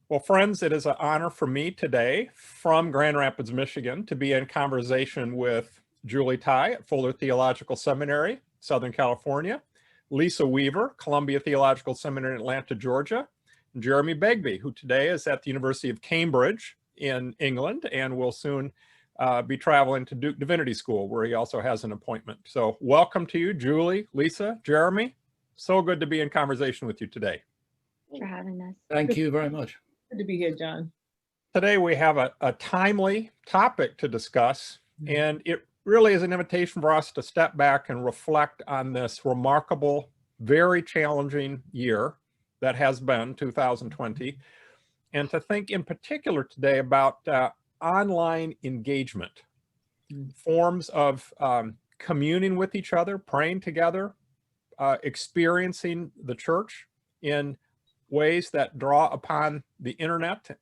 Well, friends, it is an honor for me today from Grand Rapids, Michigan, to be in conversation with Julie Ty at Fuller Theological Seminary, Southern California, Lisa Weaver, Columbia Theological Seminary in Atlanta, Georgia, and Jeremy Begbie, who today is at the University of Cambridge in England and will soon be traveling to Duke Divinity School, where he also has an appointment. So welcome to you, Julie, Lisa, Jeremy. So good to be in conversation with you today. Thanks for having us. Thank you very much. Good to be here, John. Today we have a timely topic to discuss, and it really is an invitation for us to step back and reflect on this remarkable, very challenging year that has been 2020, and to think in particular today about online engagement, forms of communing with each other, praying together, experiencing the church in ways that draw upon the internet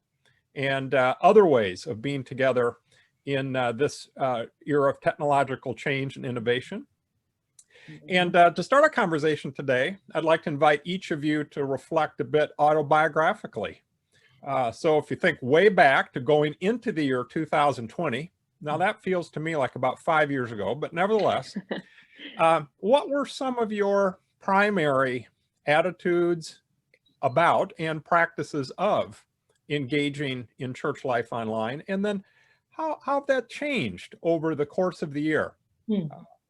and other ways of being together in this era of technological change and innovation. And to start our conversation today, I'd like to invite each of you to reflect a bit autobiographically. So if you think way back to going into the year 2020, now that feels to me like about 5 years ago, but nevertheless, what were some of your primary attitudes about and practices of engaging in church life online? And then how have that changed over the course of the year?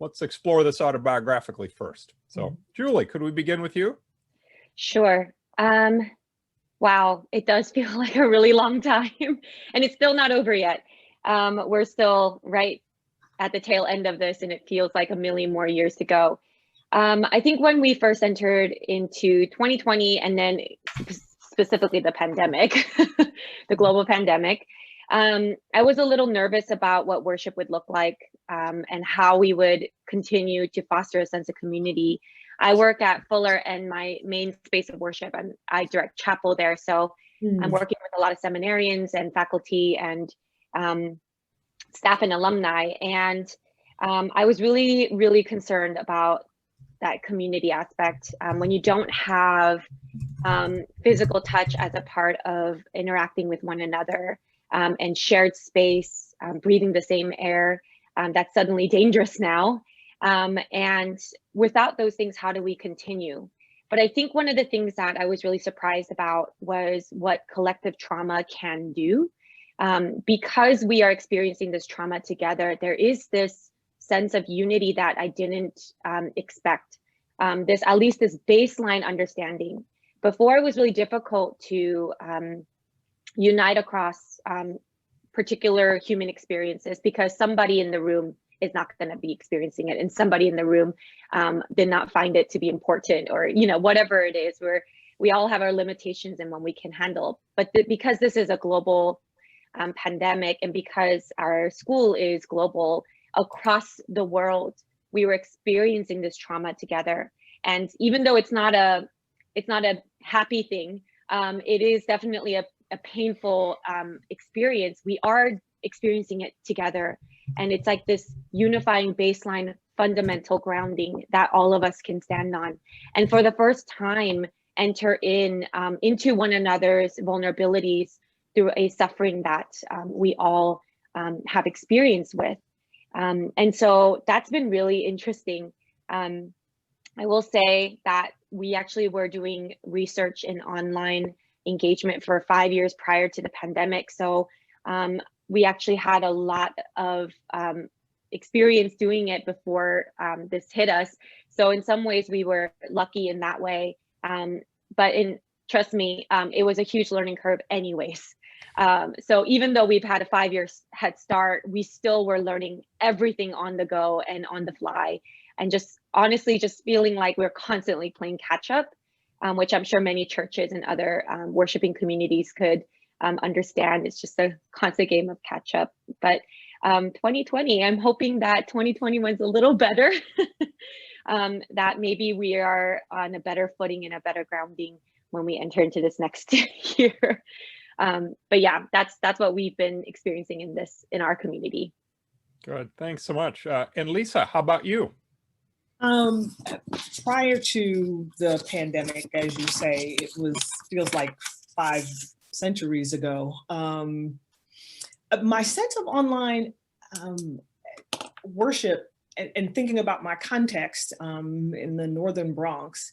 Let's explore this autobiographically first. So Julie, could we begin with you? Sure. Wow, it does feel like a really long time, and it's still not over yet. We're still right at the tail end of this, and it feels like a million more years to go. I think when we first entered into 2020, and then specifically the pandemic, the global pandemic, I was a little nervous about what worship would look like and how we would continue to foster a sense of community. I work at Fuller, and my main space of worship, I direct chapel there. So I'm working with a lot of seminarians and faculty and staff and alumni. And I was really, really concerned about that community aspect. When you don't have physical touch as a part of interacting with one another and shared space, breathing the same air, that's suddenly dangerous now. And without those things, how do we continue? But I think one of the things that I was really surprised about was what collective trauma can do. Because we are experiencing this trauma together, there is this sense of unity that I didn't expect. At least this baseline understanding. Before, it was really difficult to unite across particular human experiences because somebody in the room is not going to be experiencing it, and somebody in the room did not find it to be important, or whatever it is. We all have our limitations in what we can handle. But because this is a global pandemic, and because our school is global, across the world, we were experiencing this trauma together. And even though it's not a happy thing, it is definitely a painful experience. We are experiencing it together. And it's like this unifying baseline, fundamental grounding that all of us can stand on. And for the first time, enter into one another's vulnerabilities through a suffering that we all have experience with. And so that's been really interesting. I will say that we actually were doing research in online engagement for 5 years prior to the pandemic. So we actually had a lot of experience doing it before this hit us. So in some ways we were lucky in that way. But trust me, it was a huge learning curve anyways. So even though we've had a 5-year head start, we still were learning everything on the go and on the fly, and just honestly just feeling like we're constantly playing catch up, which I'm sure many churches and other worshiping communities could understand. It's just a constant game of catch up. But 2020, I'm hoping that 2021's a little better, that maybe we are on a better footing and a better grounding when we enter into this next year. But yeah, that's what we've been experiencing in our community. Good, thanks so much. And Lisa, how about you? Prior to the pandemic, as you say, feels like centuries ago. My sense of online worship, and thinking about my context in the Northern Bronx,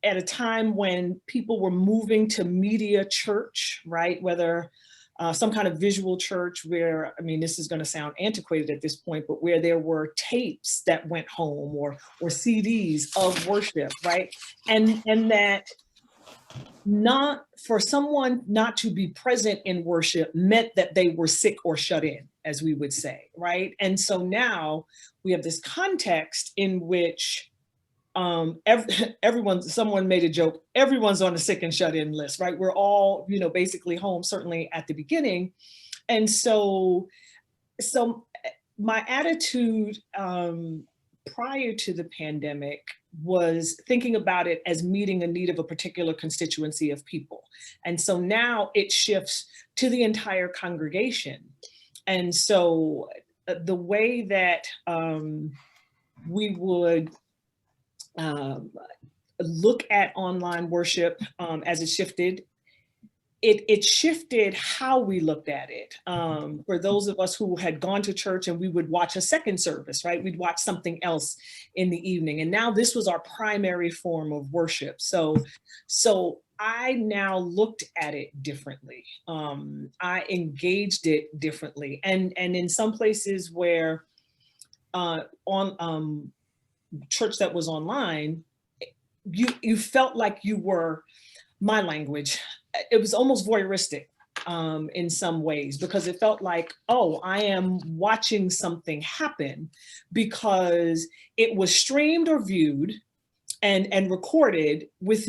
at a time when people were moving to media church, right? Whether some kind of visual church where, I mean, this is going to sound antiquated at this point, but where there were tapes that went home, or CDs of worship, right? And that not for someone not to be present in worship meant that they were sick or shut in, as we would say, right? And so now we have this context in which someone made a joke, everyone's on the sick and shut in list, right? We're all, basically home, certainly at the beginning. And so my attitude prior to the pandemic was thinking about it as meeting a need of a particular constituency of people. And so now it shifts to the entire congregation. And so the way that we would look at online worship as it shifted, it shifted how we looked at it. For those of us who had gone to church and we would watch a second service, right? We'd watch something else in the evening. And now this was our primary form of worship. So I now looked at it differently. I engaged it differently. And in some places where on church that was online, you felt like you were, my language, it was almost voyeuristic in some ways, because it felt like, oh, I am watching something happen because it was streamed or viewed and recorded with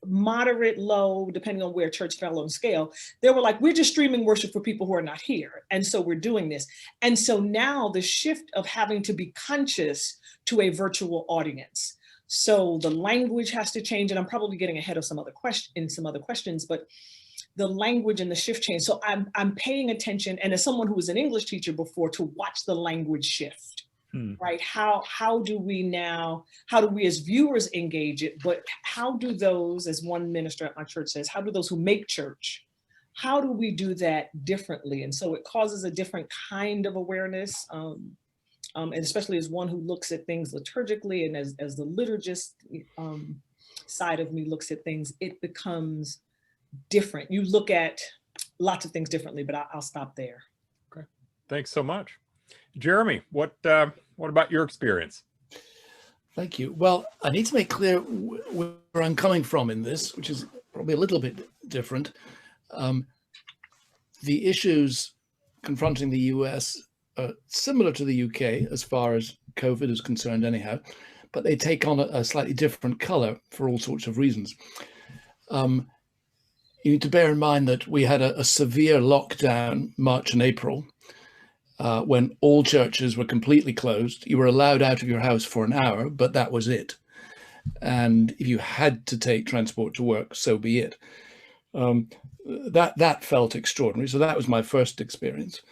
moderate, low, depending on where church fell on scale. They were like, we're just streaming worship for people who are not here. And so we're doing this. And so now the shift of having to be conscious to a virtual audience. So the language has to change, and I'm probably getting ahead of some other questions, but the language and the shift change. So I'm paying attention, and as someone who was an English teacher before, to watch the language shift, right? How do we as viewers engage it, but how do those, as one minister at my church says, how do those who make church, how do we do that differently? And so it causes a different kind of awareness. And especially as one who looks at things liturgically, and as the liturgist side of me looks at things, it becomes different. You look at lots of things differently, but I'll stop there. Okay, thanks so much. Jeremy, what about your experience? Thank you. Well, I need to make clear where I'm coming from in this, which is probably a little bit different. The issues confronting the US are similar to the UK as far as COVID is concerned anyhow, but they take on a slightly different color for all sorts of reasons. You need to bear in mind that we had a severe lockdown March and April, when all churches were completely closed. You were allowed out of your house for an hour, but that was it. And if you had to take transport to work, so be it. That felt extraordinary. So that was my first experience.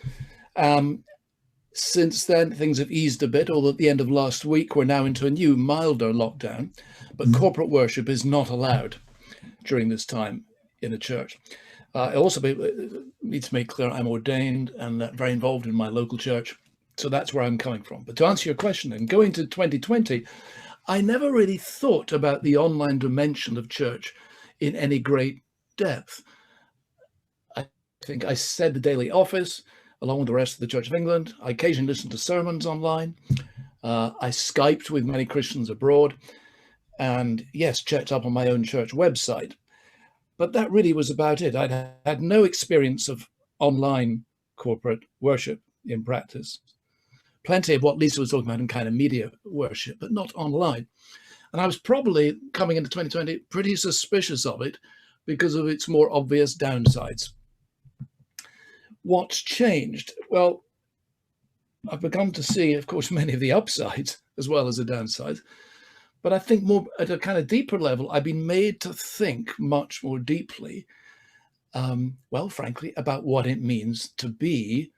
Since then, things have eased a bit, although at the end of last week, we're now into a new, milder lockdown. But corporate worship is not allowed during this time in a church. I also need to make clear I'm ordained and very involved in my local church. So that's where I'm coming from. But to answer your question, and going to 2020, I never really thought about the online dimension of church in any great depth. I think I said the daily office, along with the rest of the Church of England. I occasionally listened to sermons online. I Skyped with many Christians abroad, and yes, checked up on my own church website. But that really was about it. I'd had no experience of online corporate worship in practice. Plenty of what Lisa was talking about in kind of media worship, but not online. And I was probably, coming into 2020, pretty suspicious of it because of its more obvious downsides. What's changed? Well, I've begun to see, of course, many of the upsides as well as the downsides. But I think more at a kind of deeper level, I've been made to think much more deeply, well, frankly, about what it means to be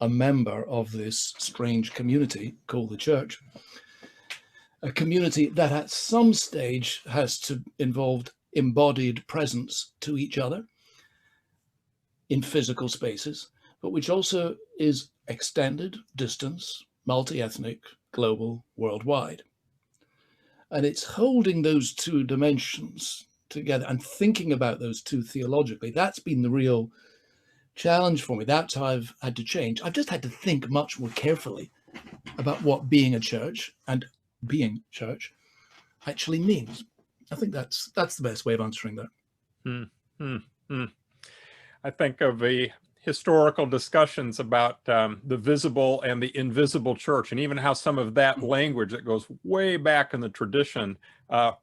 a member of this strange community called the church. A community that at some stage has to involve embodied presence to each other in physical spaces, but which also is extended, distance, multi-ethnic, global, worldwide. And it's holding those two dimensions together and thinking about those two theologically. That's been the real challenge for me. That's how I've had to change. I've just had to think much more carefully about what being a church and being church actually means. I think that's the best way of answering that. I think of the historical discussions about the visible and the invisible church, and even how some of that language that goes way back in the tradition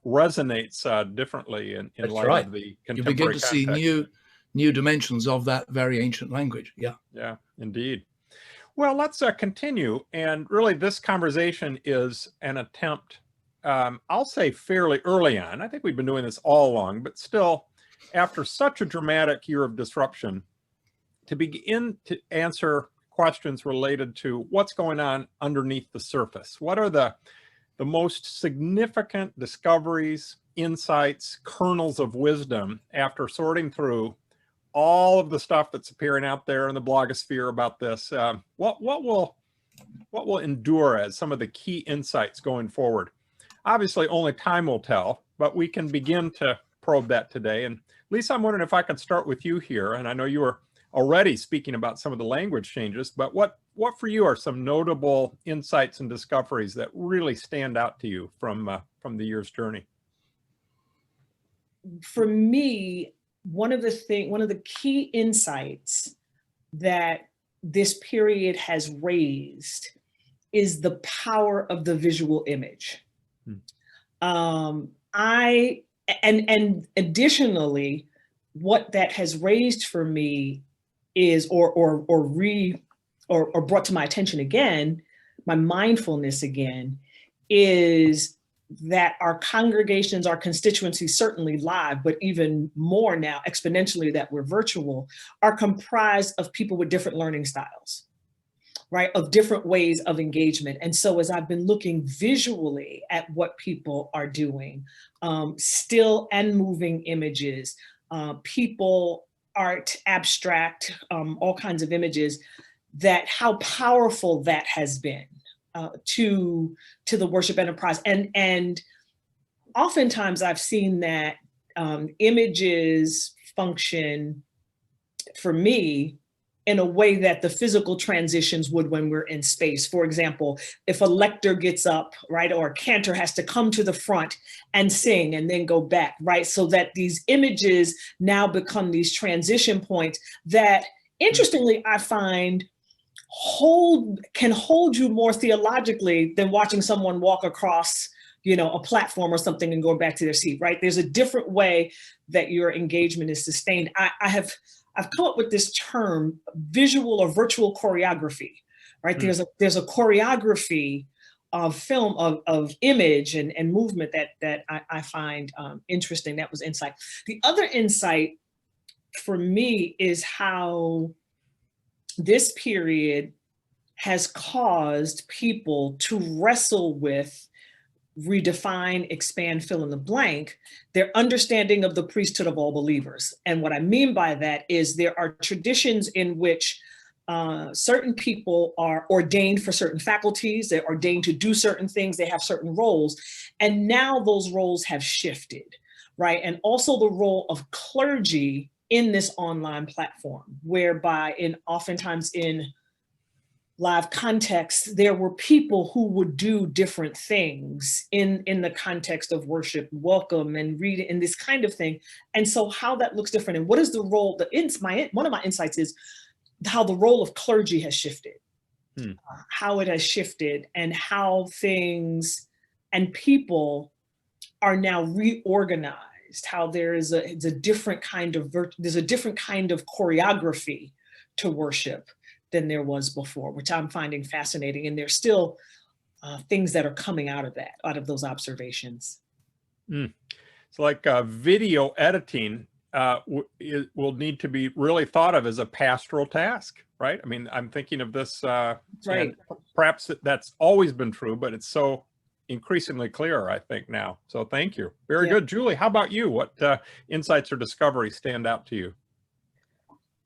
resonates differently in light of the You contemporary begin to see context. new dimensions of that very ancient language. Yeah, indeed. Well, let's continue. And really, this conversation is an attempt, I'll say fairly early on. I think we've been doing this all along, but still, after such a dramatic year of disruption, to begin to answer questions related to what's going on underneath the surface. What are the most significant discoveries, insights, kernels of wisdom after sorting through all of the stuff that's appearing out there in the blogosphere about this? What will endure as some of the key insights going forward? Obviously, only time will tell, but we can begin to probe that today. And Lisa, I'm wondering if I can start with you here. And I know you were already speaking about some of the language changes, but what for you are some notable insights and discoveries that really stand out to you from the year's journey? For me, one of the key insights that this period has raised is the power of the visual image. And additionally, what that has raised for me is, or brought to my attention again, my mindfulness again, is that our congregations, our constituencies, certainly live, but even more now exponentially that we're virtual, are comprised of people with different learning styles, right? Of different ways of engagement. And so as I've been looking visually at what people are doing, still and moving images, people, art, abstract, all kinds of images, that how powerful that has been to the worship enterprise. And oftentimes I've seen that images function for me in a way that the physical transitions would when we're in space. For example, if a lector gets up, right, or a cantor has to come to the front and sing and then go back, right? So that these images now become these transition points that, interestingly, I find can hold you more theologically than watching someone walk across, a platform or something and going back to their seat, right? There's a different way that your engagement is sustained. I've come up with this term, visual or virtual choreography, right? There's a choreography of film, of image and movement that I find interesting. That was insight. The other insight for me is how this period has caused people to wrestle with, redefine, expand, fill in the blank, their understanding of the priesthood of all believers. And what I mean by that is there are traditions in which certain people are ordained for certain faculties, they're ordained to do certain things, they have certain roles, and now those roles have shifted, right? And also the role of clergy in this online platform, whereby oftentimes in live context, there were people who would do different things in the context of worship, welcome and reading and this kind of thing. And so how that looks different and what is the role, one of my insights is how the role of clergy has shifted, how it has shifted and how things and people are now reorganized, how there's a different kind of choreography to worship than there was before, which I'm finding fascinating. And there's still things that are coming out of those observations. It's like video editing will need to be really thought of as a pastoral task, right? I mean, I'm thinking of this, right. Perhaps that's always been true, but it's so increasingly clear, I think, now. So thank you. Very Yeah. good. Julie, how about you? What insights or discoveries stand out to you?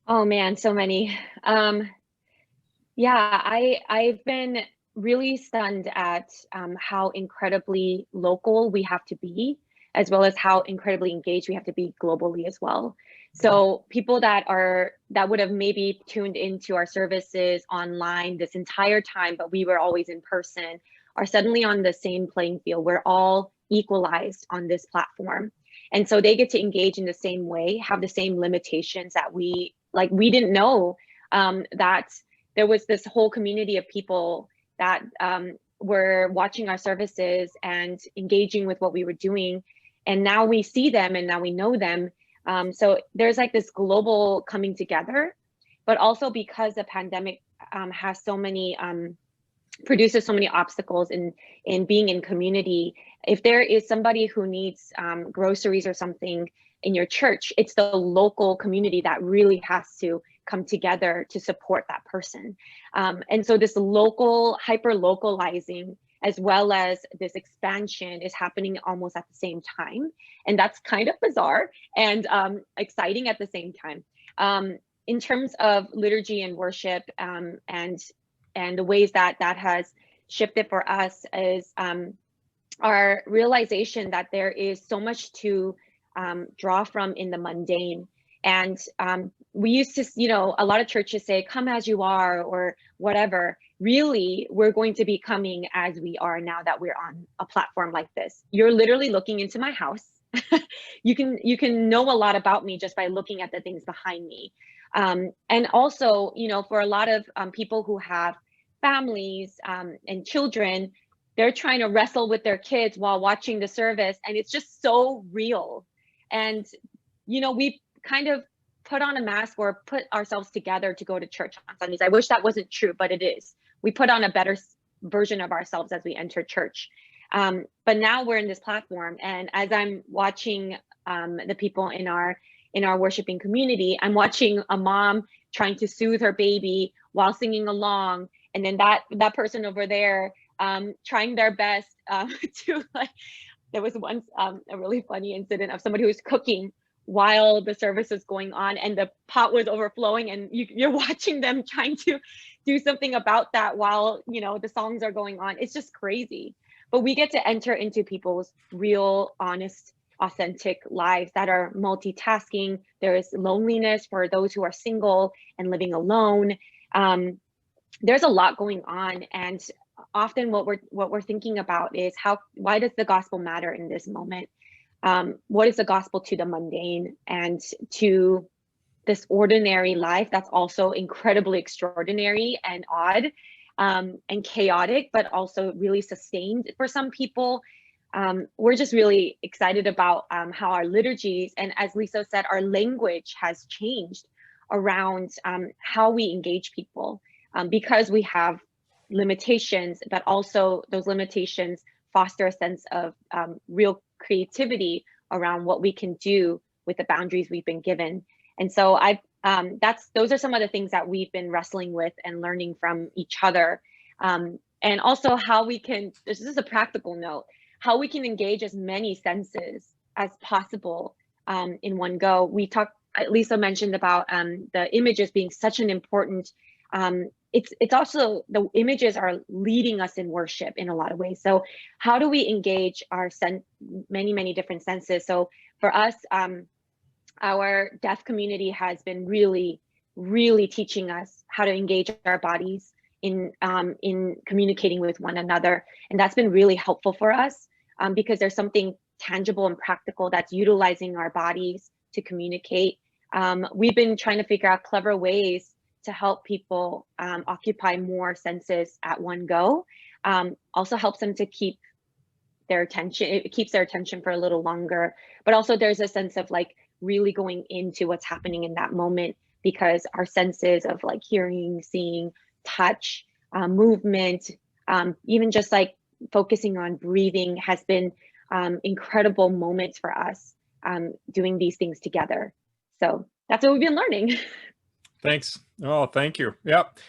Oh man, so many. Yeah, I've been really stunned at how incredibly local we have to be, as well as how incredibly engaged we have to be globally as well. So people that would have maybe tuned into our services online this entire time, but we were always in person, are suddenly on the same playing field. We're all equalized on this platform. And so they get to engage in the same way, have the same limitations that we didn't know that there was this whole community of people that were watching our services and engaging with what we were doing. And now we see them and now we know them. So there's like this global coming together, but also because the pandemic has so many, produces so many obstacles in being in community. If there is somebody who needs groceries or something in your church, it's the local community that really has to come together to support that person. And so this local hyper-localizing as well as this expansion is happening almost at the same time. And that's kind of bizarre and exciting at the same time. In terms of liturgy and worship and the ways that has shifted for us is our realization that there is so much to draw from in the mundane. And we used to, a lot of churches say, come as you are or whatever. Really, we're going to be coming as we are now that we're on a platform like this. You're literally looking into my house. You can know a lot about me just by looking at the things behind me. And also, for a lot of people who have families and children, they're trying to wrestle with their kids while watching the service. And it's just so real. And, we kind of put on a mask or put ourselves together to go to church on Sundays. I wish that wasn't true, but it is. We put on a better version of ourselves as we enter church. But now we're in this platform. And as I'm watching the people in our worshiping community, I'm watching a mom trying to soothe her baby while singing along. And then that person over there trying their best to there was once a really funny incident of somebody who was cooking while the service is going on and the pot was overflowing and you're watching them trying to do something about that while the songs are going on. It's just crazy. But we get to enter into people's real, honest, authentic lives that are multitasking. There is loneliness for those who are single and living alone. There's a lot going on, and often what we're thinking about is why does the gospel matter in this moment? What is the gospel to the mundane and to this ordinary life that's also incredibly extraordinary and odd and chaotic, but also really sustained for some people? We're just really excited about how our liturgies, and as Lisa said, our language has changed around how we engage people because we have limitations, but also those limitations foster a sense of real creativity around what we can do with the boundaries we've been given. And so those are some of the things that we've been wrestling with and learning from each other. And also how we can, this is a practical note, how we can engage as many senses as possible in one go. Lisa mentioned about the images being such an important, it's also, the images are leading us in worship in a lot of ways. So how do we engage our many different senses? So for us, our deaf community has been really teaching us how to engage our bodies in communicating with one another. And that's been really helpful for us because there's something tangible and practical that's utilizing our bodies to communicate. We've been trying to figure out clever ways to help people occupy more senses at one go. Also helps them to keep their attention. It keeps their attention for a little longer, but also there's a sense of really going into what's happening in that moment, because our senses of hearing, seeing, touch, movement, even just focusing on breathing has been incredible moments for us doing these things together. So that's what we've been learning. Thanks. Oh, thank you. Yep.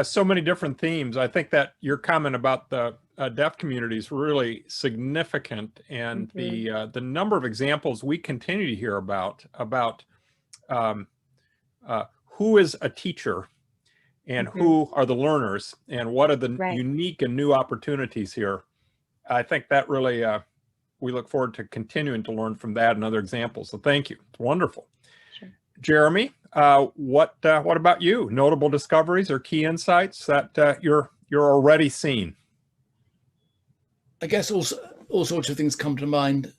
So many different themes. I think that your comment about the deaf community is really significant, and the number of examples we continue to hear about who is a teacher and who are the learners and what are the unique and new opportunities here. I think that really, we look forward to continuing to learn from that and other examples. So thank you. It's wonderful. Sure. Jeremy, what about you? Notable discoveries or key insights that you're already seeing? I guess also all sorts of things come to mind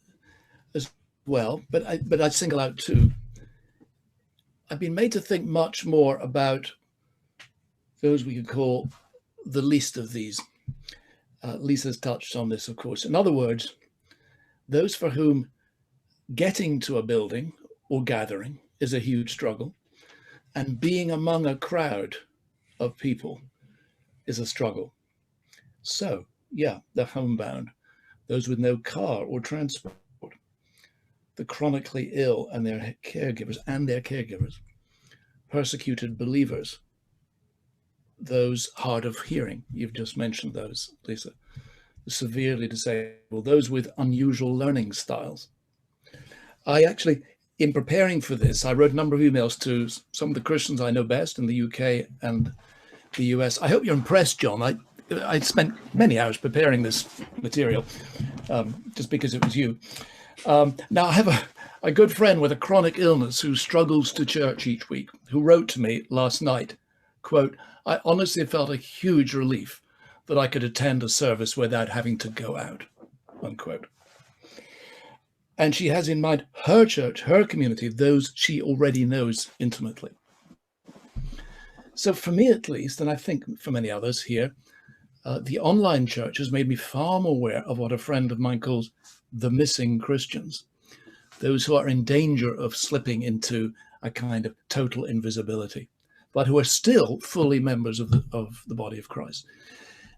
as well, but I'd single out two. I've been made to think much more about those we could call the least of these. Lisa's touched on this, of course. In other words, those for whom getting to a building or gathering is a huge struggle, and being among a crowd of people is a struggle. So, yeah, the homebound, those with no car or transport, the chronically ill and their caregivers, persecuted believers, those hard of hearing, you've just mentioned those, Lisa, the severely disabled, those with unusual learning styles. I actually, in preparing for this, I wrote a number of emails to some of the Christians I know best in the UK and the US. I hope you're impressed, John. I spent many hours preparing this material just because it was you. Now, I have a good friend with a chronic illness who struggles to church each week, who wrote to me last night, quote, "I honestly felt a huge relief that I could attend a service without having to go out," unquote. And she has in mind her church, her community, those she already knows intimately. So for me, at least, and I think for many others here, the online church has made me far more aware of what a friend of mine calls the missing Christians, those who are in danger of slipping into a kind of total invisibility, but who are still fully members of the body of Christ.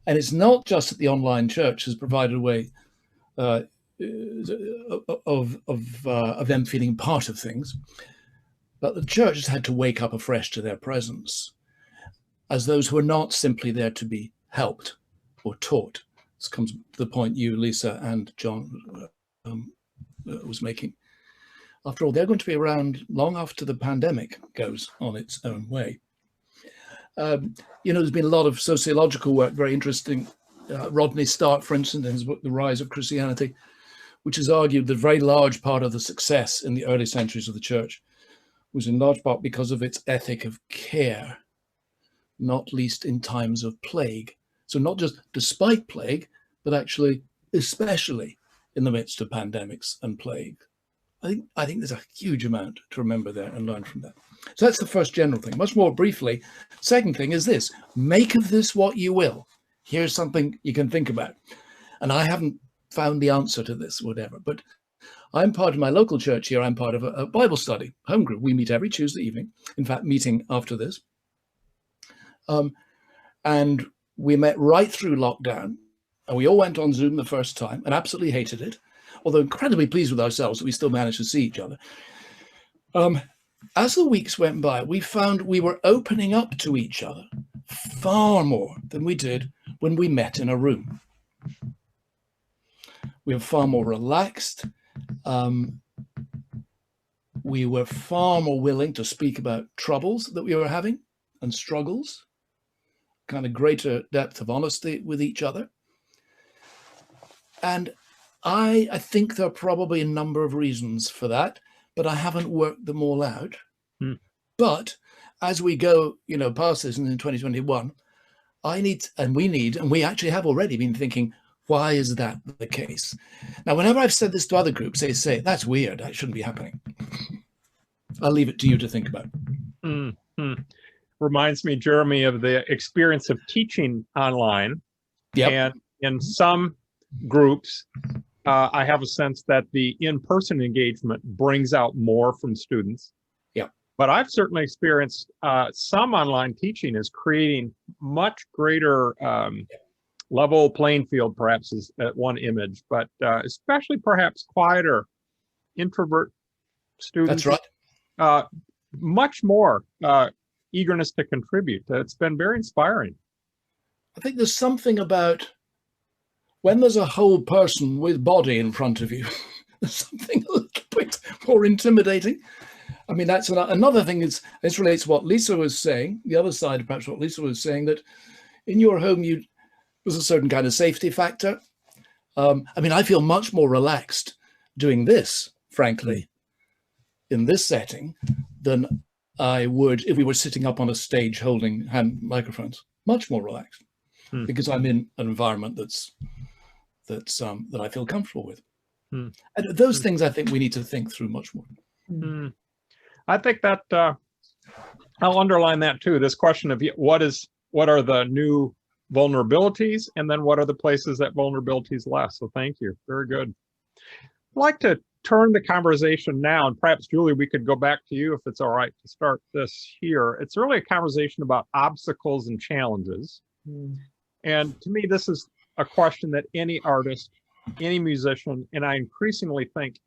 And it's not just that the online church has provided a way of them feeling part of things, but the church has had to wake up afresh to their presence as those who are not simply there to be helped or taught. This comes to the point you, Lisa, and John was making. After all, they're going to be around long after the pandemic goes on its own way. There's been a lot of sociological work, very interesting. Rodney Stark, for instance, in his book, The Rise of Christianity, which has argued that a very large part of the success in the early centuries of the church was in large part because of its ethic of care, not least in times of plague. So not just despite plague, but actually, especially in the midst of pandemics and plague. I think there's a huge amount to remember there and learn from that. So that's the first general thing. Much more briefly, second thing is this: make of this what you will. Here's something you can think about. And I haven't found the answer to this, whatever, but I'm part of my local church here. I'm part of a Bible study home group. We meet every Tuesday evening. In fact, meeting after this. And we met right through lockdown, and we all went on Zoom the first time and absolutely hated it, although incredibly pleased with ourselves that we still managed to see each other. As the weeks went by, we found we were opening up to each other far more than we did when we met in a room. We were far more relaxed. We were far more willing to speak about troubles that we were having and struggles, kind of greater depth of honesty with each other. And I think there are probably a number of reasons for that, but I haven't worked them all out. But as we go, past this in 2021, we actually have already been thinking, why is that the case? Now, whenever I've said this to other groups, they say, that's weird, that shouldn't be happening. I'll leave it to you to think about. Reminds me, Jeremy, of the experience of teaching online. Yep. And in some groups, I have a sense that the in-person engagement brings out more from students. Yeah. But I've certainly experienced some online teaching is creating much greater level playing field, perhaps is one image, but especially perhaps quieter introvert students. That's right. Much more eagerness to contribute. It's been very inspiring. I think there's something about when there's a whole person with body in front of you, there's something a little bit more intimidating. I mean, that's another thing. This relates to what Lisa was saying. The other side, perhaps, what Lisa was saying, that in your home, was a certain kind of safety factor. I mean, I feel much more relaxed doing this, frankly, in this setting than I would if we were sitting up on a stage holding hand microphones. Much more relaxed because I'm in an environment that I feel comfortable with. And those things I think we need to think through much more. I think that I'll underline that too. This question of what are the new vulnerabilities, and then what are the places that vulnerabilities less. So thank you. Very good. I'd like to turn the conversation now, and perhaps Julie, we could go back to you if it's all right to start this here. It's really a conversation about obstacles and challenges. And to me, this is a question that any artist, any musician, and I increasingly think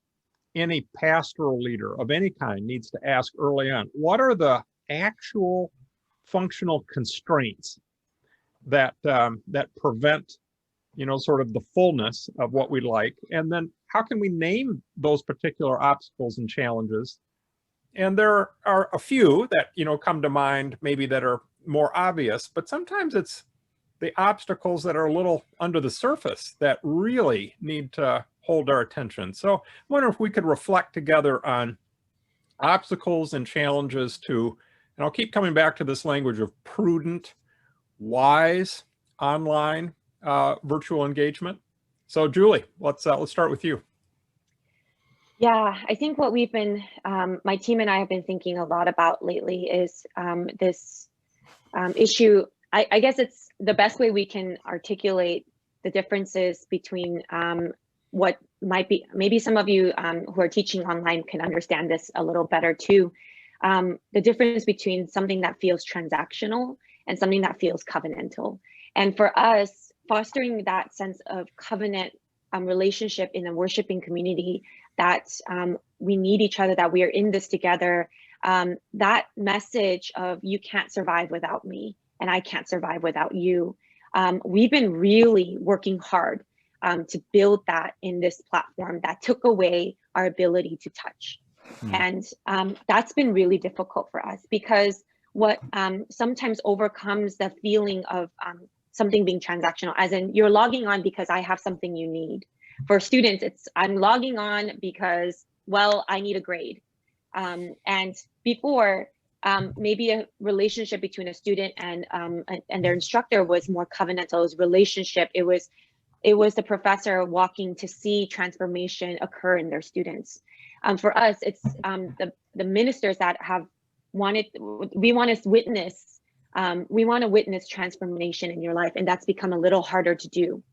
any pastoral leader of any kind needs to ask early on. What are the actual functional constraints that prevent, sort of the fullness of what we like? And then how can we name those particular obstacles and challenges? And there are a few that, come to mind, maybe that are more obvious, but sometimes it's the obstacles that are a little under the surface that really need to hold our attention. So I wonder if we could reflect together on obstacles and challenges to, and I'll keep coming back to this language of prudent, wise online virtual engagement. So Julie, let's start with you. Yeah, I think what we've been, my team and I have been thinking a lot about lately is this issue. I guess it's the best way we can articulate the differences between what might be, maybe some of you who are teaching online can understand this a little better too. The difference between something that feels transactional and something that feels covenantal. And for us, fostering that sense of covenant relationship in a worshiping community, that we need each other, that we are in this together, that message of you can't survive without me and I can't survive without you. We've been really working hard to build that in this platform that took away our ability to touch. And that's been really difficult for us, because what sometimes overcomes the feeling of something being transactional, as in you're logging on because I have something you need. For students, it's I'm logging on because, well, I need a grade. And before, maybe a relationship between a student and their instructor was more covenantal. It was relationship. It was the professor walking to see transformation occur in their students. For us, it's the ministers that have wanted. We want to witness. We want to witness transformation in your life, and that's become a little harder to do.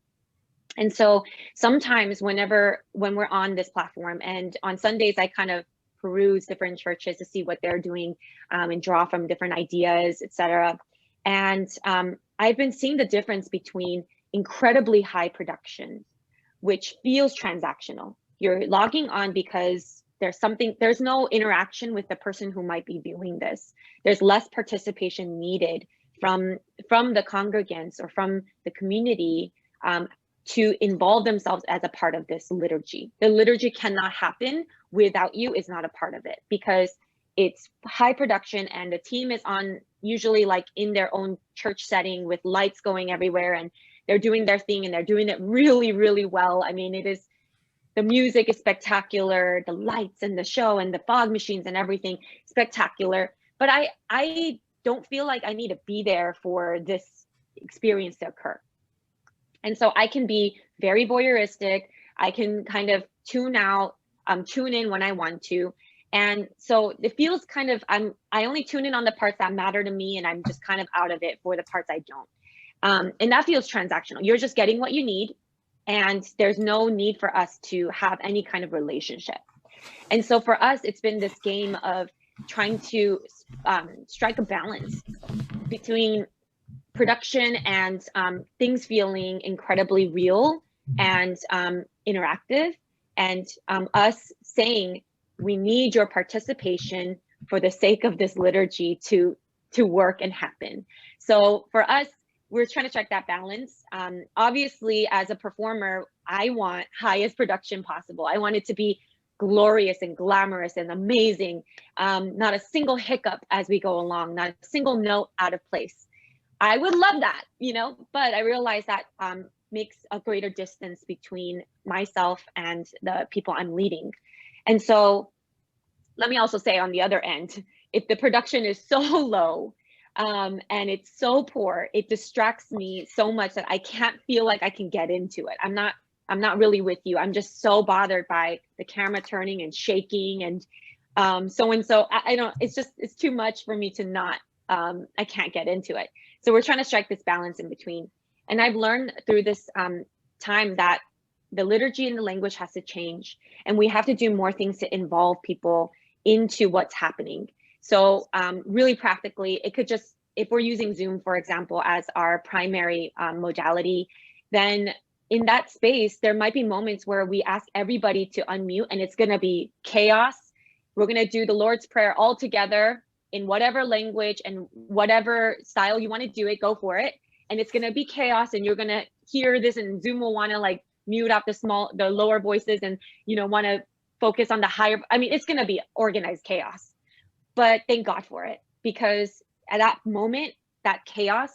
And so sometimes when we're on this platform, and on Sundays, I kind of peruse different churches to see what they're doing and draw from different ideas, etc. And I've been seeing the difference between incredibly high production, which feels transactional. You're logging on because there's no interaction with the person who might be viewing this. There's less participation needed from the congregants or from the community to involve themselves as a part of this liturgy. The liturgy cannot happen without you, is not a part of it, because it's high production and the team is on usually like in their own church setting with lights going everywhere, and they're doing their thing and they're doing it really, really well. I mean, the music is spectacular, the lights and the show and the fog machines and everything spectacular. But I don't feel like I need to be there for this experience to occur. And so I can be very voyeuristic. I can kind of tune out, tune in when I want to. And so it feels kind of, I only tune in on the parts that matter to me, and I'm just kind of out of it for the parts I don't. And that feels transactional. You're just getting what you need, and there's no need for us to have any kind of relationship. And so for us, it's been this game of trying to strike a balance between production and things feeling incredibly real and interactive, and us saying we need your participation for the sake of this liturgy to work and happen. So for us, we're trying to strike that balance. Obviously, as a performer, I want highest production possible. I want it to be glorious and glamorous and amazing. Not a single hiccup as we go along, not a single note out of place. I would love that, you know, but I realize that makes a greater distance between myself and the people I'm leading. And so let me also say on the other end, if the production is so low and it's so poor, it distracts me so much that I can't feel like I can get into it. I'm not really with you. I'm just so bothered by the camera turning and shaking and so I don't, it's too much for me to not, I can't get into it. So we're trying to strike this balance in between. And I've learned through this time that the liturgy and the language has to change, and we have to do more things to involve people into what's happening. So really practically, it could just, if we're using Zoom, for example, as our primary modality, then in that space, there might be moments where we ask everybody to unmute and it's gonna be chaos. We're gonna do the Lord's Prayer all together in whatever language and whatever style you wanna do it, go for it. And it's gonna be chaos, and you're gonna hear this, and Zoom will wanna like mute out the lower voices and, you know, wanna focus on the higher, I mean, it's gonna be organized chaos. But thank God for it, because at that moment, that chaos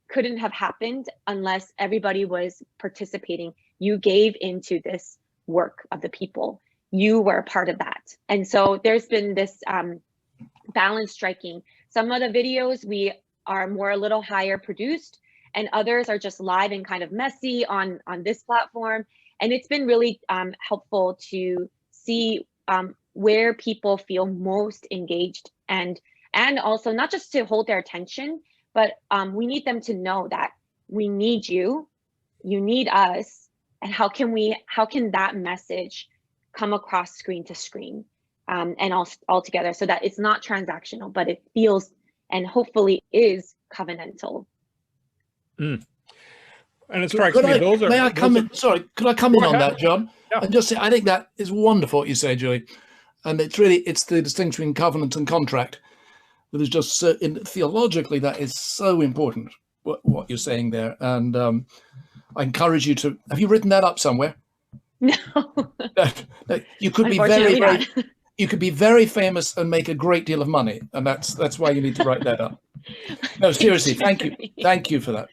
couldn't have happened unless everybody was participating. You gave into this work of the people. You were a part of that. And so there's been this balance striking. Some of the videos we are more a little higher produced, and others are just live and kind of messy on this platform. And it's been really helpful to see where people feel most engaged, and also not just to hold their attention, but we need them to know that we need you, you need us, and how can that message come across screen to screen and all together, so that it's not transactional, but it feels and hopefully is covenantal. And it strikes me, those are. May I come in? Sorry, could I come in on that, John? Yeah. And just say, I think that is wonderful what you say, Julie. And it's the distinction between covenant and contract that is just so, theologically, that is so important, what you're saying there. And I encourage you to, have you written that up somewhere? No. You could be you could be very famous and make a great deal of money. And that's why you need to write that up. No, seriously, thank you. Thank you for that.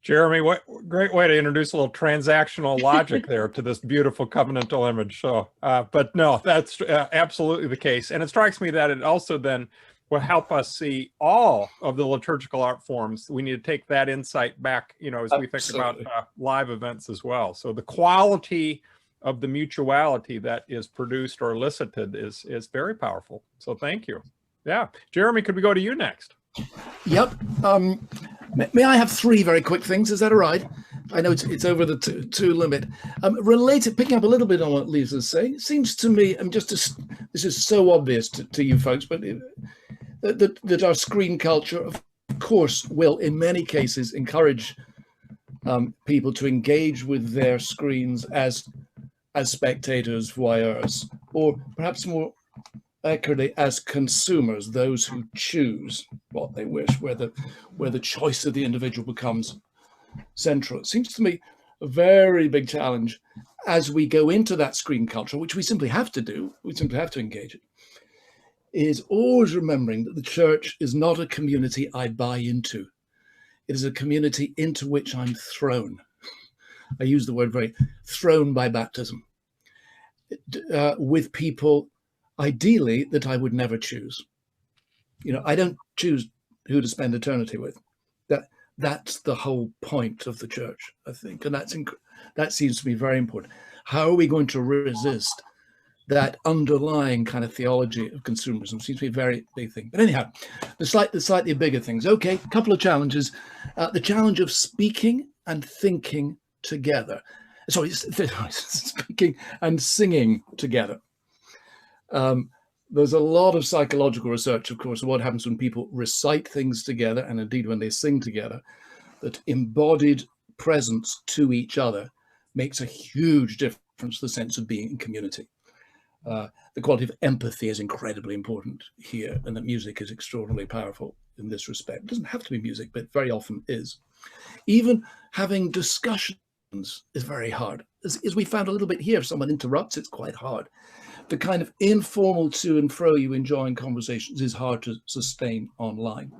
Jeremy, what great way to introduce a little transactional logic there to this beautiful covenantal image. So, but no, that's absolutely the case. And it strikes me that it also then will help us see all of the liturgical art forms. We need to take that insight back, you know, as we think about live events as well. So the quality of the mutuality that is produced or elicited is very powerful. So thank you. Yeah. Jeremy, could we go to you next? Yep. May I have three very quick things? Is that all right? I know it's over the two limit. Related, picking up a little bit on what Lisa's saying, it seems to me, this is so obvious to you folks, but that our screen culture, of course, will in many cases encourage people to engage with their screens as spectators, voyeurs, or perhaps more accurately as consumers, those who choose what they wish, where the choice of the individual becomes central. It seems to me a very big challenge as we go into that screen culture, which we simply have to do, we simply have to engage it, is always remembering that the church is not a community I buy into. It is a community into which I'm thrown. I use the word thrown by baptism, with people ideally that I would never choose. You know, I don't choose who to spend eternity with. That's the whole point of the church, I think, and that seems to be very important. How are we going to resist that underlying kind of theology of consumerism? Seems to be a very big thing. But anyhow, the slightly bigger things. Okay, a couple of challenges. The challenge of speaking and thinking together. Sorry, speaking and singing together. There's a lot of psychological research, of course, of what happens when people recite things together, and indeed when they sing together, that embodied presence to each other makes a huge difference to the sense of being in community. The quality of empathy is incredibly important here, and that music is extraordinarily powerful in this respect. It doesn't have to be music, but very often is. Even having discussions is very hard. As we found a little bit here, if someone interrupts, it's quite hard. The kind of informal to and fro you enjoy in conversations is hard to sustain online.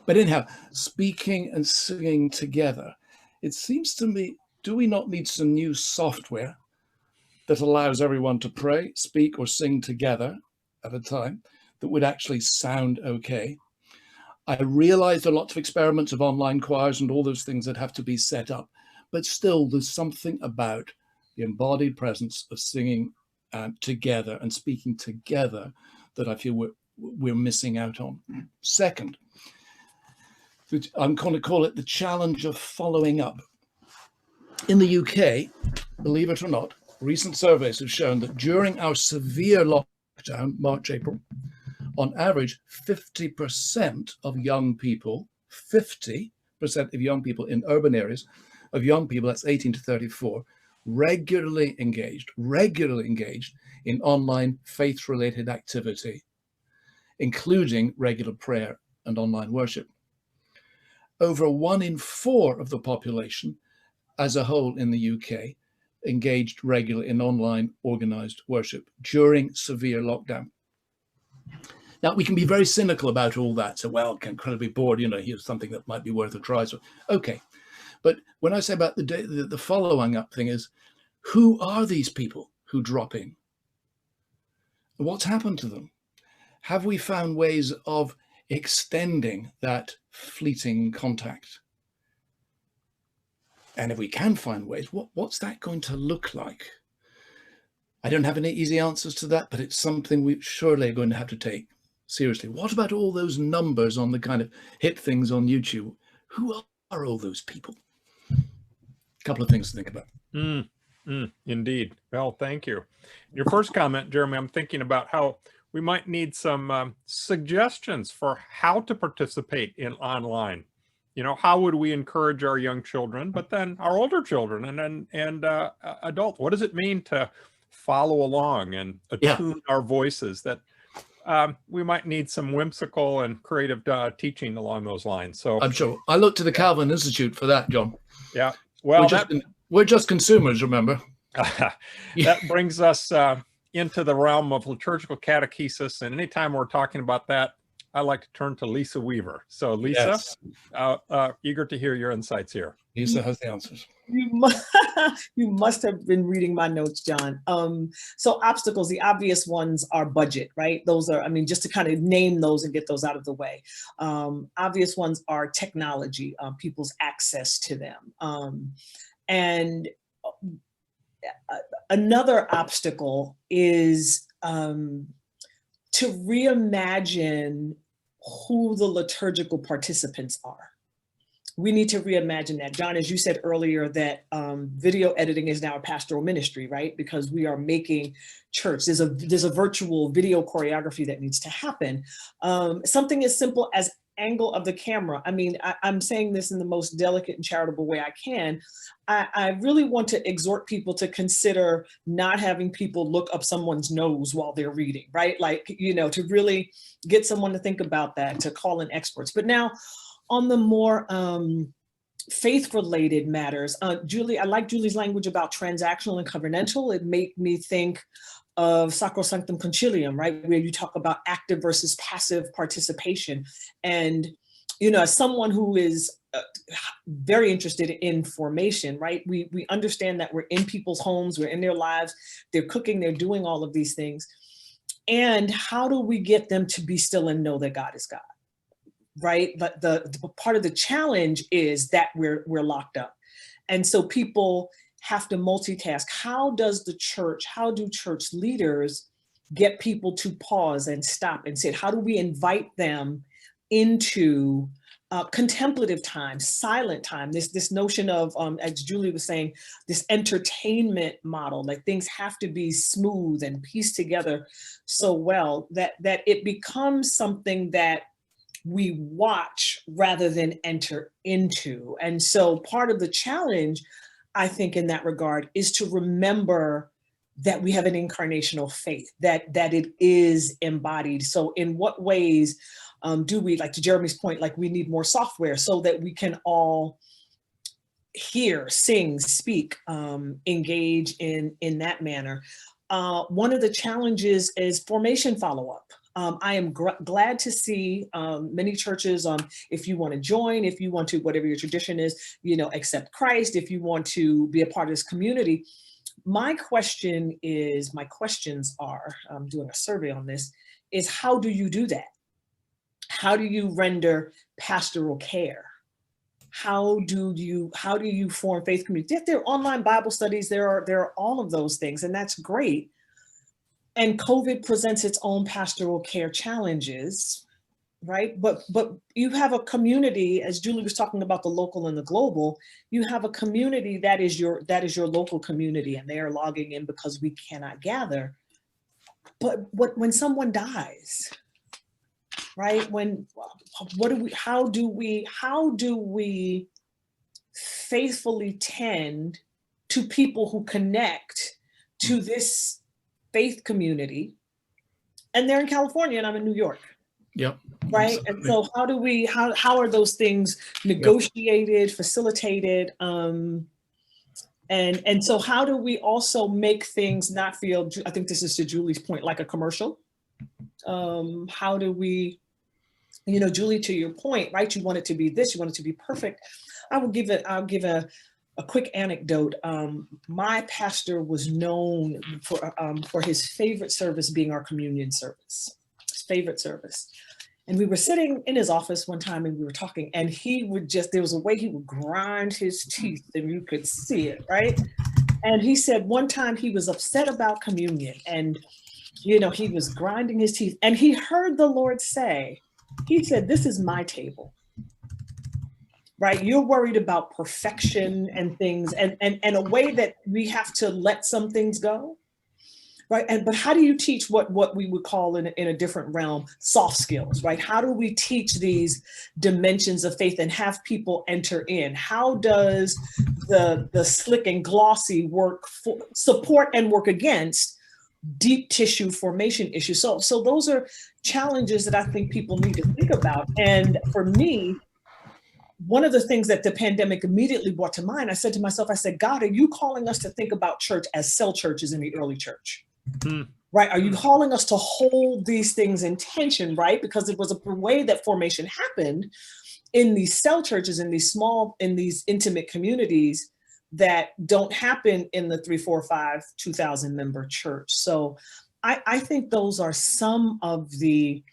But anyhow, speaking and singing together, it seems to me, do we not need some new software that allows everyone to pray, speak, or sing together at a time that would actually sound okay? I realize there are lots of experiments of online choirs and all those things that have to be set up, but still there's something about the embodied presence of singing together and speaking together that I feel we're missing out on. Second, I'm going to call it the challenge of following up. In the UK, believe it or not, recent surveys have shown that during our severe lockdown, March, April, on average, 50% of young people, 50% of young people in urban areas, of young people, that's 18 to 34, regularly engaged in online faith-related activity, including regular prayer and online worship. Over 1 in 4 of the population as a whole in the UK engaged regularly in online organized worship during severe lockdown. Now, we can be very cynical about all that. So, well, I'm incredibly bored, here's something that might be worth a try. So, okay. But when I say about the following up thing is, who are these people who drop in? What's happened to them? Have we found ways of extending that fleeting contact? And if we can find ways, what's that going to look like? I don't have any easy answers to that, but it's something we surely are going to have to take seriously. What about all those numbers on the kind of hit things on YouTube? Who are all those people? A couple of things to think about. Indeed. Well, thank you. Your first comment, Jeremy, I'm thinking about how we might need some suggestions for how to participate in online. How would we encourage our young children, but then our older children and adults? What does it mean to follow along and attune our voices? That we might need some whimsical and creative teaching along those lines. So I'm sure. I look to the Calvin Institute for that, John. Yeah. Well, we're just consumers, remember? That brings us into the realm of liturgical catechesis. And anytime we're talking about that, I like to turn to Lisa Weaver. So Lisa, yes. Eager to hear your insights here. Lisa has the answers. You must have been reading my notes, John. So obstacles, the obvious ones are budget, right? Those are, just to kind of name those and get those out of the way. Obvious ones are technology, people's access to them. And another obstacle is to reimagine who the liturgical participants are. We need to reimagine that. John, as you said earlier, that video editing is now a pastoral ministry, right? Because we are making church. There's a virtual video choreography that needs to happen. Something as simple as angle of the camera. I'm saying this in the most delicate and charitable way I can. I really want to exhort people to consider not having people look up someone's nose while they're reading, right? To really get someone to think about that, to call in experts. But now on the more faith-related matters, Julie, I like Julie's language about transactional and covenantal. It made me think of Sacrosanctum Concilium, right? Where you talk about active versus passive participation. And, as someone who is very interested in formation, right? We understand that we're in people's homes, we're in their lives, they're cooking, they're doing all of these things. And how do we get them to be still and know that God is God, right? But the part of the challenge is that we're locked up. And so people have to multitask. How do church leaders get people to pause and stop and say, how do we invite them into contemplative time, silent time, this notion of, as Julie was saying, this entertainment model, like things have to be smooth and pieced together so well that it becomes something that we watch rather than enter into. And so part of the challenge, I think, in that regard is to remember that we have an incarnational faith, that it is embodied. So in what ways do we, like to Jeremy's point, like we need more software so that we can all hear, sing, speak, engage in that manner. One of the challenges is formation follow-up. I am glad to see many churches, if you want to join, if you want to, whatever your tradition is, accept Christ, if you want to be a part of this community. My questions are, I'm doing a survey on this, is how do you do that? How do you render pastoral care? How do you form faith community? There are online Bible studies, there are all of those things, and that's great. And COVID presents its own pastoral care challenges, right? But you have a community, as Julie was talking about the local and the global, you have a community that is your local community, and they are logging in because we cannot gather. But when someone dies, right? How do we faithfully tend to people who connect to this faith community, and they're in California and I'm in New York? Yep. Right. Absolutely. And so how are those things negotiated, facilitated? And so how do we also make things not feel, I think this is to Julie's point, like a commercial? How do we, Julie, to your point, right? You want it to be this, you want it to be perfect. I'll give a quick anecdote. My pastor was known for his favorite service being our communion service, his favorite service. And we were sitting in his office one time and we were talking, and there was a way he would grind his teeth and you could see it, right? And he said one time he was upset about communion, and he was grinding his teeth, and he heard the Lord say, he said, "This is my table." Right? You're worried about perfection and things, and a way that we have to let some things go. Right. But how do you teach what we would call in a different realm, soft skills, right? How do we teach these dimensions of faith and have people enter in? How does the slick and glossy support and work against deep tissue formation issues? So those are challenges that I think people need to think about. And for me, one of the things that the pandemic immediately brought to mind, I said to myself, God, are you calling us to think about church as cell churches in the early church? Right? Are you calling us to hold these things in tension, right? Because it was a way that formation happened in these cell churches, in these intimate communities that don't happen in the 3, 4, 5, 2,000 member church. So I think those are some of the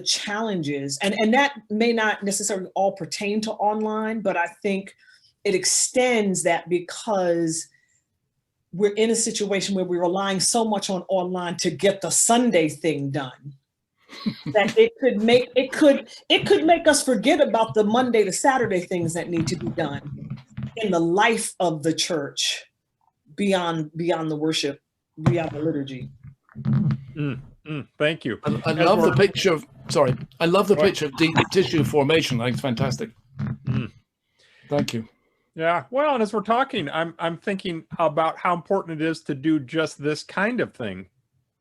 challenges, and that may not necessarily all pertain to online, but I think it extends that because we're in a situation where we're relying so much on online to get the Sunday thing done that it could make us forget about the Monday to Saturday things that need to be done in the life of the church beyond the worship, beyond the liturgy. Thank you. I love the picture of, I love the picture of deep tissue formation. I think it's fantastic. Thank you. Yeah, well, and as we're talking, I'm thinking about how important it is to do just this kind of thing,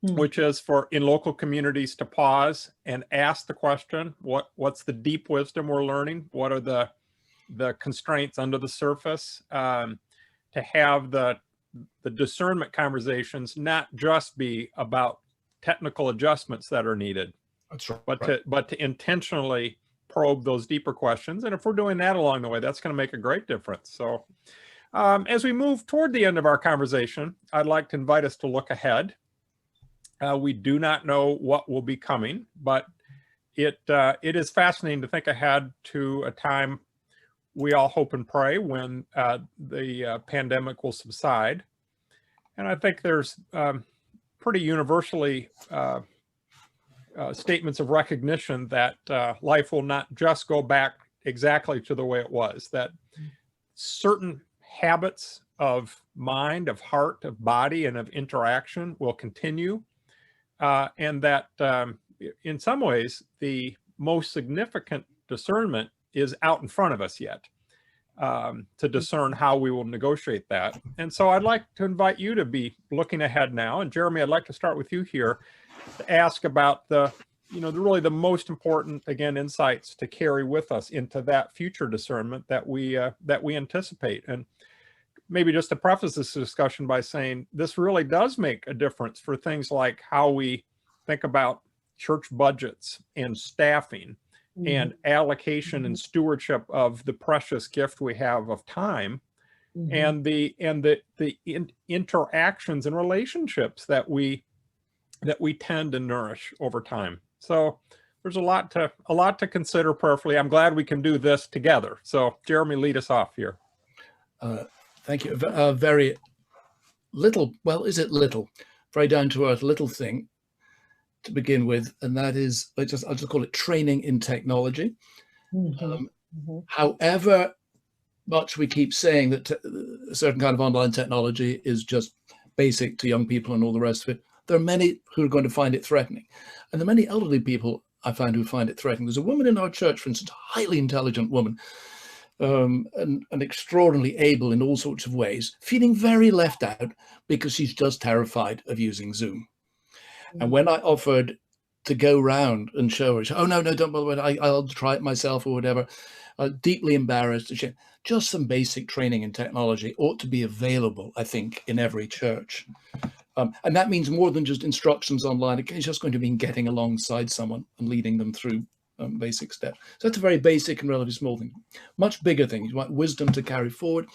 which is in local communities to pause and ask the question, what's the deep wisdom we're learning? What are the constraints under the surface? To have the discernment conversations not just be about technical adjustments that are needed, that's right, but to intentionally probe those deeper questions. And if we're doing that along the way, that's going to make a great difference. So as we move toward the end of our conversation, I'd like to invite us to look ahead. We do not know what will be coming, but it is fascinating to think ahead to a time we all hope and pray when the pandemic will subside. And I think there's pretty universally statements of recognition that life will not just go back exactly to the way it was, that certain habits of mind, of heart, of body, and of interaction will continue, and that in some ways, the most significant discernment is out in front of us yet. to discern how we will negotiate that. And so I'd like to invite you to be looking ahead now. And Jeremy, I'd like to start with you here to ask about really the most important, again, insights to carry with us into that future discernment that we anticipate. And maybe just to preface this discussion by saying this really does make a difference for things like how we think about church budgets and staffing and allocation and stewardship of the precious gift we have of time, and the interactions and relationships that we tend to nourish over time. So there's a lot to consider prayerfully. I'm glad we can do this together. So Jeremy, lead us off here. Thank you. Very little, well, is it little? Very down to earth little thing to begin with, and that is, I'll just call it training in technology. However much we keep saying that a certain kind of online technology is just basic to young people and all the rest of it, there are many who are going to find it threatening. And the many elderly people I find who find it threatening. There's a woman in our church, for instance, a highly intelligent woman, and extraordinarily able in all sorts of ways, feeling very left out because she's just terrified of using Zoom. And when I offered to go round and show her, she said, oh, no, don't bother, I'll try it myself or whatever, deeply embarrassed. Just some basic training in technology ought to be available, I think, in every church. And that means more than just instructions online. It's just going to mean getting alongside someone and leading them through basic steps. So that's a very basic and relatively small thing. Much bigger thing, you want wisdom to carry forward.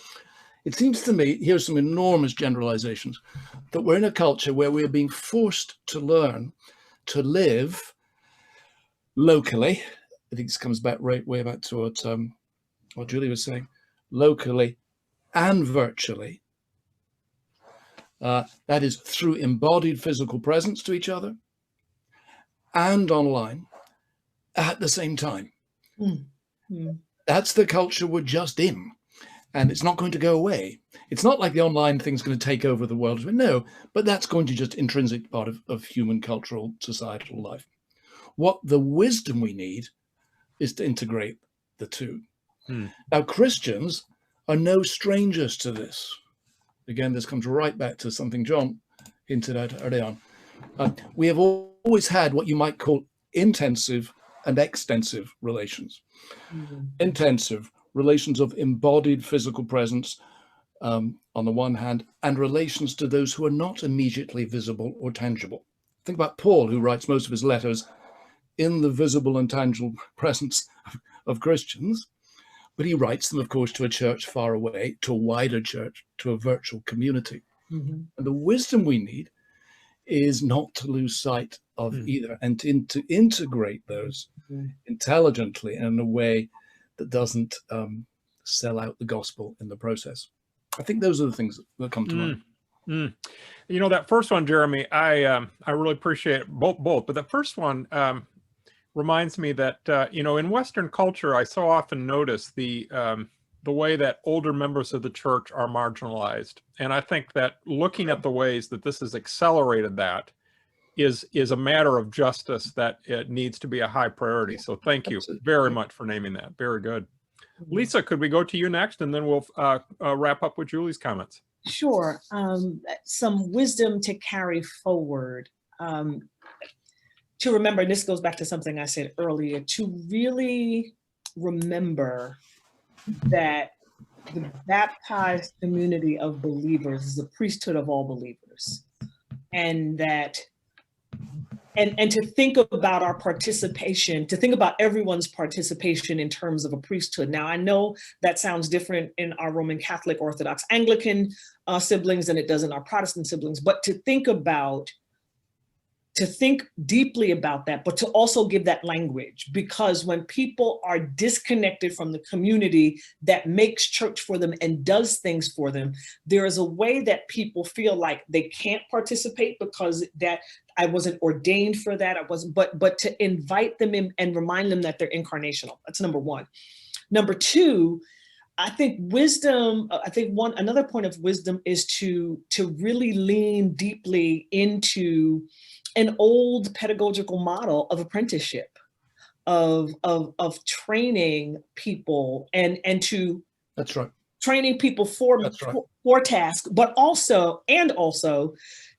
It seems to me, here's some enormous generalizations, that we're in a culture where we're being forced to learn to live locally. I think this comes back way back to what Julie was saying, locally and virtually. That is through embodied physical presence to each other and online at the same time. That's the culture we're just in. And it's not going to go away. It's not like the online thing's going to take over the world. No, but that's going to just intrinsic part of human cultural societal life. What the wisdom we need is to integrate the two. Now, Christians are no strangers to this. Again, this comes right back to something John hinted at early on. We have always had what you might call intensive and extensive relations. Intensive relations of embodied physical presence on the one hand, and relations to those who are not immediately visible or tangible. Think about Paul, who writes most of his letters in the visible and tangible presence of Christians, but he writes them, of course, to a church far away, to a wider church, to a virtual community. And the wisdom we need is not to lose sight of either, and to integrate those intelligently in a way that doesn't sell out the gospel in the process. I think those are the things that come to mind. That first one, Jeremy, I really appreciate both, but the first one reminds me that, in Western culture, I so often notice the way that older members of the church are marginalized. And I think that looking at the ways that this has accelerated that is a matter of justice that it needs to be a high priority. So thank you very much for naming that. Very good. Lisa, could we go to you next, and then we'll wrap up with Julie's comments? Sure. Some wisdom to carry forward. To remember, and this goes back to something I said earlier, to really remember that the baptized community of believers is a priesthood of all believers, and that and to think about our participation, to think about everyone's participation in terms of a priesthood. Now, I know that sounds different in our Roman Catholic, Orthodox, Anglican siblings than it does in our Protestant siblings, but to think deeply about that, but to also give that language, because when people are disconnected from the community that makes church for them and does things for them, there is a way that people feel like they can't participate because that I wasn't ordained for that. I wasn't, but to invite them in and remind them that they're incarnational. That's number one. Number two, I think wisdom, another point of wisdom is to really lean deeply into an old pedagogical model of apprenticeship, of training people and to That's right. Training people for task, but also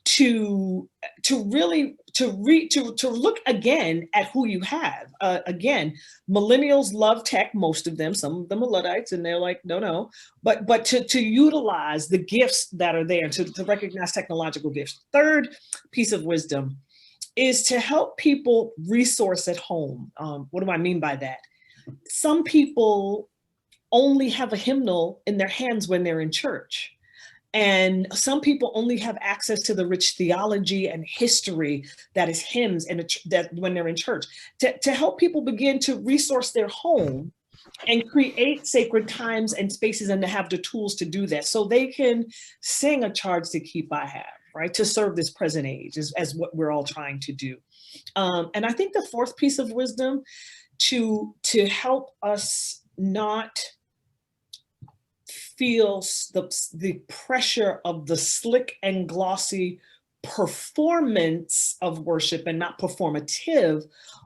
to look again at who you have. Again, millennials love tech, most of them. Some of them are Luddites, and they're like, no. But to utilize the gifts that are there, to recognize technological gifts. Third piece of wisdom is to help people resource at home. What do I mean by that? Some people only have a hymnal in their hands when they're in church. And some people only have access to the rich theology and history that is hymns that when they're in church. To help people begin to resource their home and create sacred times and spaces, and to have the tools to do that, so they can sing a charge to keep I have, right? To serve this present age as what we're all trying to do. And I think the fourth piece of wisdom to help us not feel the pressure of the slick and glossy performance of worship and not performative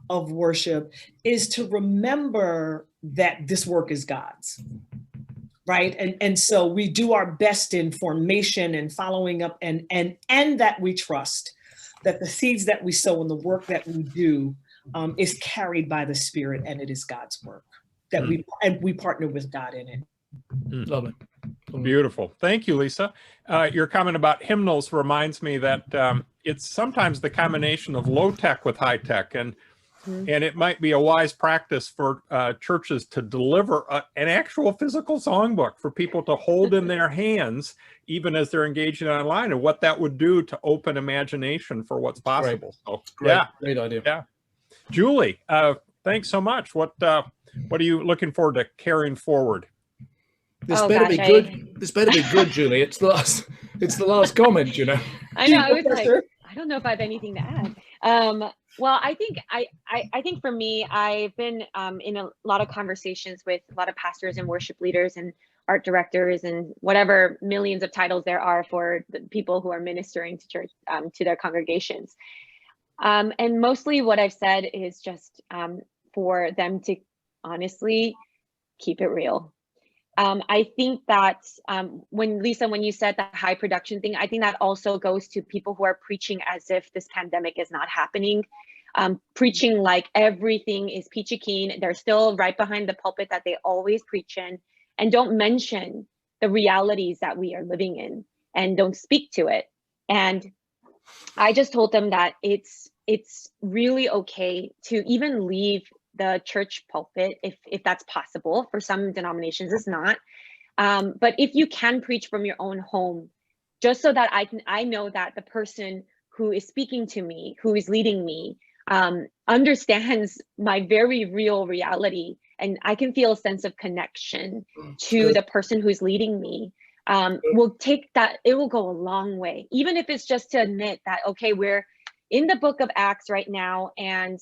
of worship is to remember that this work is God's, right? And so we do our best in formation and following up, and that we trust that the seeds that we sow and the work that we do is carried by the Spirit, and it is God's work that we partner with God in it. Love it. Beautiful. Thank you, Lisa. Your comment about hymnals reminds me that it's sometimes the combination of low tech with high tech, and it might be a wise practice for churches to deliver an actual physical songbook for people to hold in their hands, even as they're engaging online, and what that would do to open imagination for what's possible. Great. So, Great idea. Yeah. Julie, thanks so much. What are you looking forward to carrying forward? This better be good. This better be good, Julie. It's the last comment, you know. I know. I was like, I don't know if I have anything to add. Well, I think for me, I've been in a lot of conversations with a lot of pastors and worship leaders and art directors and whatever millions of titles there are for the people who are ministering to church, to their congregations. And mostly what I've said is just for them to honestly keep it real. I think that when you said the high production thing, I think that also goes to people who are preaching as if this pandemic is not happening, preaching like everything is peachy keen. They're still right behind the pulpit that they always preach in, and don't mention the realities that we are living in and don't speak to it. And I just told them that it's really okay to even leave the church pulpit if that's possible. For some denominations it's not, but if you can preach from your own home, just so that I know that the person who is speaking to me, who is leading me, understands my very real reality, and I can feel a sense of connection to the person who's leading me, will take that. It will go a long way, even if it's just to admit that, okay, we're in the book of Acts right now, and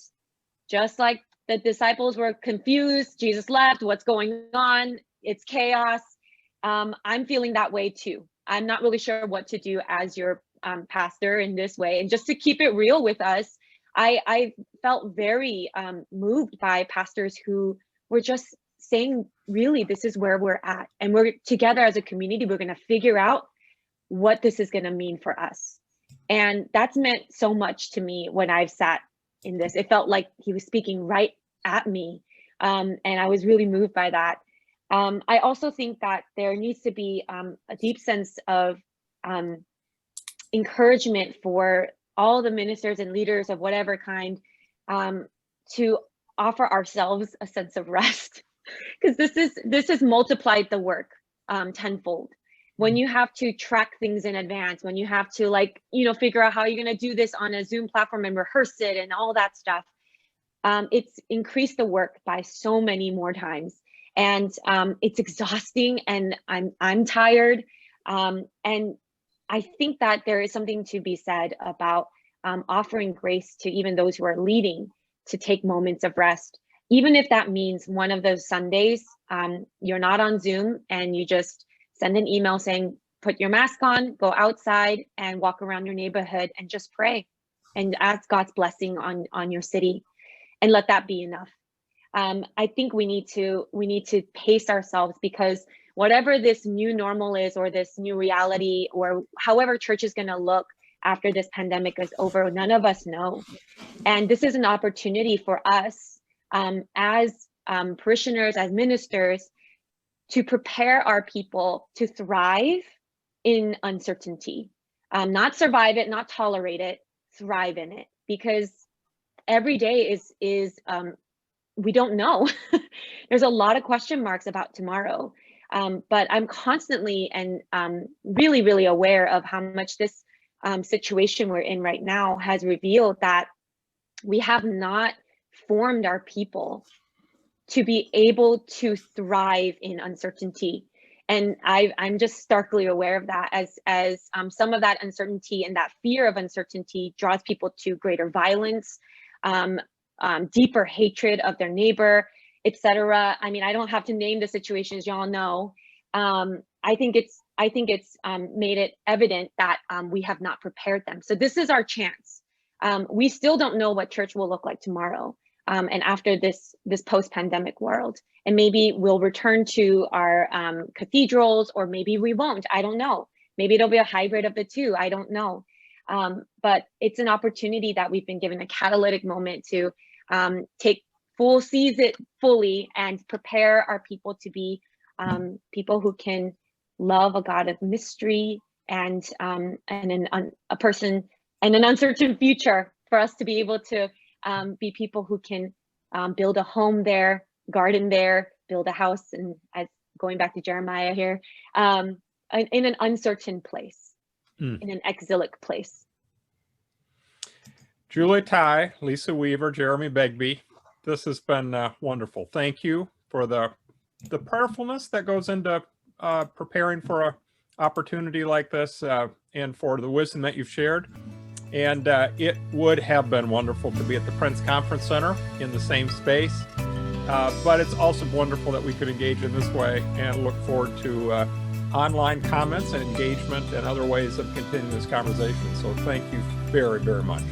just like the disciples were confused, Jesus left, what's going on? It's chaos. I'm feeling that way too. I'm not really sure what to do as your pastor in this way. And just to keep it real with us, I felt very moved by pastors who were just saying, really, this is where we're at. And we're together as a community, we're gonna figure out what this is gonna mean for us. And that's meant so much to me when I've sat in this. It felt like he was speaking right at me, and I was really moved by that. I also think that there needs to be a deep sense of encouragement for all the ministers and leaders of whatever kind to offer ourselves a sense of rest, because this has multiplied the work tenfold. When you have to track things in advance, when you have to figure out how you're going to do this on a Zoom platform and rehearse it and all that stuff, it's increased the work by so many more times, and it's exhausting, and I'm tired, and I think that there is something to be said about offering grace to even those who are leading to take moments of rest, even if that means one of those Sundays you're not on Zoom and you just send an email saying, put your mask on, go outside and walk around your neighborhood and just pray and ask God's blessing on your city, and let that be enough. I think we need to pace ourselves, because whatever this new normal is, or this new reality, or however church is going to look after this pandemic is over, none of us know. And this is an opportunity for us as parishioners, as ministers, to prepare our people to thrive in uncertainty. Not survive it, not tolerate it, thrive in it, because every day is we don't know. There's a lot of question marks about tomorrow. But I'm constantly and really, really aware of how much this situation we're in right now has revealed that we have not formed our people to be able to thrive in uncertainty. And I'm just starkly aware of that, as some of that uncertainty and that fear of uncertainty draws people to greater violence, deeper hatred of their neighbor, etc. I mean, I don't have to name the situations, y'all know. I think it's made it evident that we have not prepared them. So this is our chance. We still don't know what church will look like tomorrow, and after this post-pandemic world. And maybe we'll return to our cathedrals, or maybe we won't. I don't know. Maybe it'll be a hybrid of the two. I don't know. But it's an opportunity that we've been given, a catalytic moment to seize it fully and prepare our people to be people who can love a God of mystery and a person and an uncertain future, for us to be able to be people who can build a home there, garden there, build a house, and as going back to Jeremiah here, in an uncertain place, in an exilic place. Julie Ty, Lisa Weaver, Jeremy Begbie, this has been wonderful. Thank you for the prayerfulness that goes into preparing for an opportunity like this, and for the wisdom that you've shared. And it would have been wonderful to be at the Prince Conference Center in the same space. But it's also wonderful that we could engage in this way, and look forward to online comments and engagement and other ways of continuing this conversation. So thank you very, very much.